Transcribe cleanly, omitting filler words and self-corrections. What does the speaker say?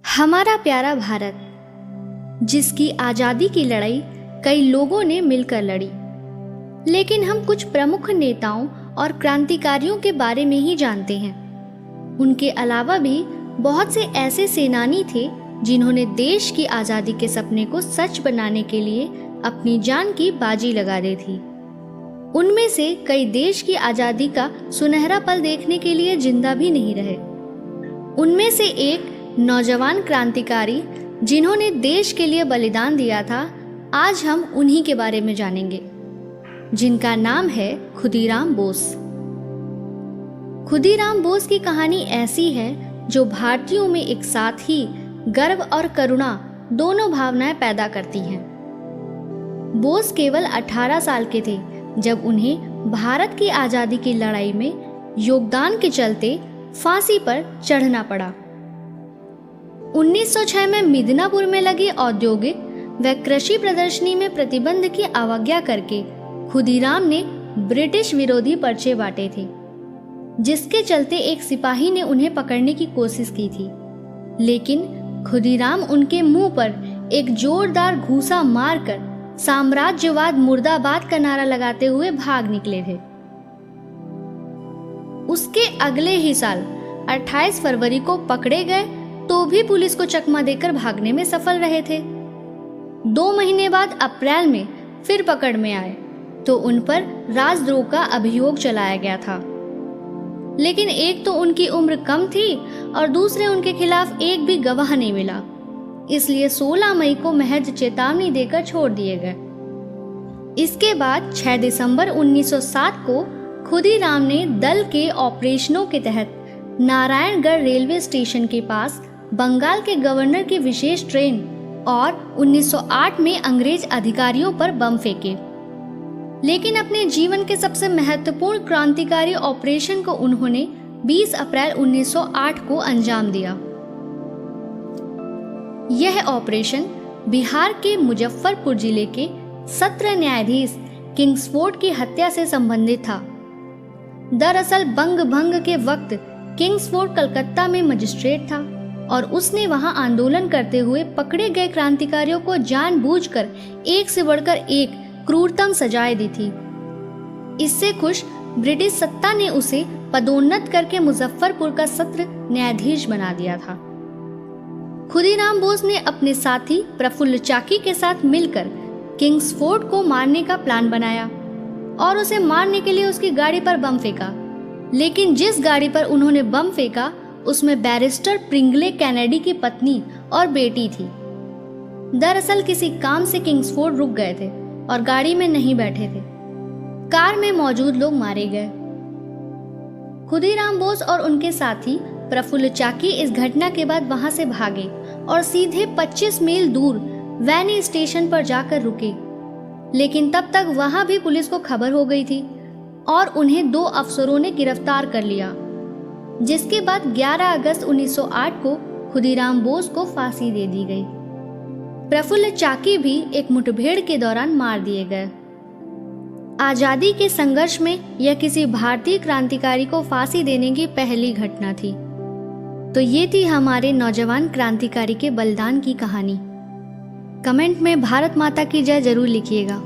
हमारा प्यारा भारत, जिसकी आज़ादी की लड़ाई कई लोगों ने मिलकर लड़ी, लेकिन हम कुछ प्रमुख नेताओं और क्रांतिकारियों के बारे में ही जानते हैं। उनके अलावा भी बहुत से ऐसे सेनानी थे जिन्होंने देश की आज़ादी के सपने को सच बनाने के लिए अपनी जान की बाजी लगा दी थी। उनमें से कई देश की आज़ादी का सुनहरा पल देखने के लिए जिंदा भी नहीं रहे। उनमें से एक नौजवान क्रांतिकारी जिन्होंने देश के लिए बलिदान दिया था, आज हम उन्हीं के बारे में जानेंगे, जिनका नाम है खुदीराम बोस। खुदीराम बोस की कहानी ऐसी है जो भारतीयों में एक साथ ही गर्व और करुणा दोनों भावनाएं पैदा करती हैं। बोस केवल 18 साल के थे जब उन्हें भारत की आज़ादी की लड़ाई में योगदान के चलते फांसी पर चढ़ना पड़ा। 1906 में मिदनापुर में लगी औद्योगिक व कृषि प्रदर्शनी में प्रतिबंध की अवज्ञा करके खुदीराम ने ब्रिटिश विरोधी पर्चे बांटे थे, जिसके चलते एक सिपाही ने उन्हें पकड़ने की कोशिश की थी, लेकिन खुदीराम उनके मुंह पर एक जोरदार घूंसा मारकर साम्राज्यवाद मुर्दाबाद का नारा लगाते हुए भाग निकले थे। उसके अगले ही साल 28 फरवरी को पकड़े गए तो भी पुलिस को चकमा देकर भागने में सफल रहे थे। 2 महीने बाद अप्रैल में फिर पकड़ में आए तो उन पर राजद्रोह का अभियोग चलाया गया था, लेकिन एक तो उनकी उम्र कम थी और दूसरे उनके खिलाफ एक भी गवाह नहीं मिला, इसलिए 16 मई को महज चेतावनी देकर छोड़ दिए गए। इसके बाद 6 दिसंबर 1907 को खुदीराम ने दल के ऑपरेशनों के तहत नारायणगढ़ रेलवे स्टेशन के पास बंगाल के गवर्नर की विशेष ट्रेन और 1908 में अंग्रेज अधिकारियों पर बम फेंके। लेकिन अपने जीवन के सबसे महत्वपूर्ण क्रांतिकारी ऑपरेशन को उन्होंने 20 अप्रैल 1908 को अंजाम दिया। यह ऑपरेशन बिहार के मुजफ्फरपुर जिले के सत्र न्यायाधीश किंग्सफोर्ड की हत्या से संबंधित था। दरअसल बंग भंग के वक्त किंग्सफोर्ड कलकत्ता में मजिस्ट्रेट था और उसने वहां आंदोलन करते हुए पकड़े गए क्रांतिकारियों को जानबूझकर एक से बढ़कर एक क्रूरतम सजाएं दी थी। इससे खुश ब्रिटिश सत्ता ने उसे पदोन्नत करके मुजफ्फरपुर का सत्र न्यायाधीश बना दिया था। खुदीराम बोस ने अपने साथी प्रफुल्ल चाकी के साथ मिलकर किंग्सफोर्ड को मारने का प्लान बनाया और उसे मारने के लिए उसकी गाड़ी पर बम फेंका, लेकिन जिस गाड़ी पर उन्होंने बम फेंका उसमें बैरिस्टर प्रिंगले कैनेडी की पत्नी और बेटी थी। दरअसल किसी काम से किंग्सफोर्ड रुक गए थे और गाड़ी में नहीं बैठे थे। कार में मौजूद लोग मारे गए। खुदीराम बोस और उनके साथी प्रफुल्ल चाकी इस घटना के बाद वहां से भागे और सीधे 25 मील दूर वैनी स्टेशन पर जाकर रुके, लेकिन तब तक वहां भी पुलिस को खबर हो गई थी और उन्हें 2 अफसरों ने गिरफ्तार कर लिया, जिसके बाद 11 अगस्त 1908 को खुदीराम बोस को फांसी दे दी गई। प्रफुल्ल चाकी भी एक मुठभेड़ के दौरान मार दिए गए। आजादी के संघर्ष में यह किसी भारतीय क्रांतिकारी को फांसी देने की पहली घटना थी। तो ये थी हमारे नौजवान क्रांतिकारी के बलिदान की कहानी। कमेंट में भारत माता की जय जरूर लिखिएगा।